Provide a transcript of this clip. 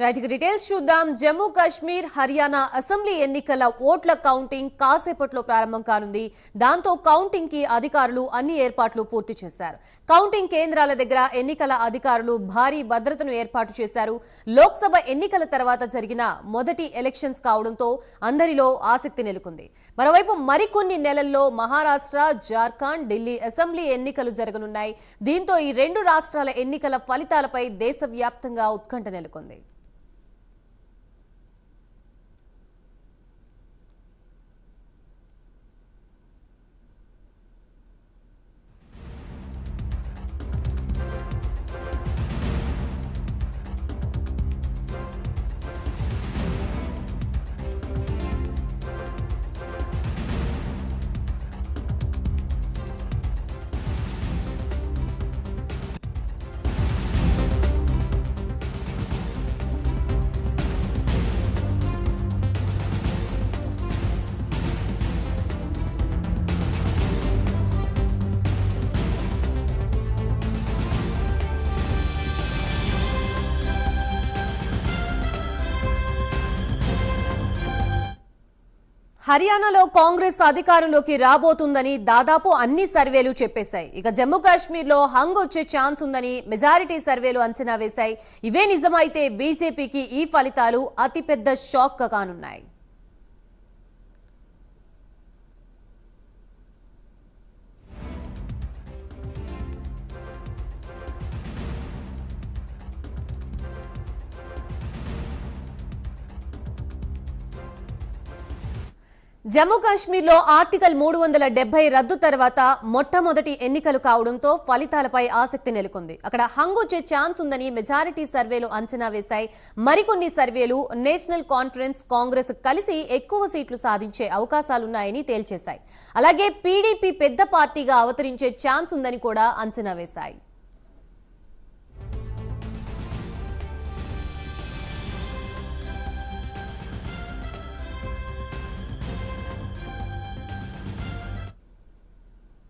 Right details చూద్దాం. Jammu Kashmir Haryana assembly ఎన్నికల ఓట్ల కౌంటింగ్ కాసేపట్లో ప్రారంభం కానుంది. దాంతో కౌంటింగ్ కి అధికారులు అన్ని ఏర్పాట్లు పూర్తి చేశారు. కౌంటింగ్ కేంద్రాల దగ్గర ఎన్నికల అధికారులు భారీ భద్రతను ఏర్పాటు చేశారు. లోక్సభ ఎన్నికల తర్వాత జరిగిన మొదటి ఎలక్షన్స్ కావడంతో అందరిలో ఆసక్తి నెలకొంది. మరోవైపు మరికొన్ని నెలల్లో మహారాష్ట్ర, జార్ఖండ్, ఢిల్లీ అసెంబ్లీ ఎన్నికలు జరగనున్నాయి. దీంతో ఈ రెండు రాష్ట్రాల ఎన్నికల ఫలితాలపై దేశవ్యాప్తంగా ఉత్కంఠ నెలకొంది. హర్యానాలో కాంగ్రెస్ అధికారంలోకి రాబోతుందని దాదాపు అన్ని సర్వేలు చెప్పేశాయి. ఇక జమ్మూ కాశ్మీర్లో హంగ్ వచ్చే ఛాన్స్ ఉందని మెజారిటీ సర్వేలు అంచనా వేశాయి. ఇవే నిజమైతే బీజేపీకి ఈ ఫలితాలు అతిపెద్ద షాక్ కానున్నాయి. జమ్మూ కాశ్మీర్లో ఆర్టికల్ 370 రద్దు తర్వాత మొట్టమొదటి ఎన్నికలు కావడంతో ఫలితాలపై ఆసక్తి నెలకొంది. అక్కడ హంగ్ వచ్చే ఛాన్స్ ఉందని మెజారిటీ సర్వేలు అంచనా వేశాయి. మరికొన్ని సర్వేలు నేషనల్ కాన్ఫరెన్స్, కాంగ్రెస్ కలిసి ఎక్కువ సీట్లు సాధించే అవకాశాలున్నాయని తేల్చేశాయి. అలాగే పీడీపీ పెద్ద పార్టీగా అవతరించే ఛాన్స్ ఉందని కూడా అంచనా వేశాయి.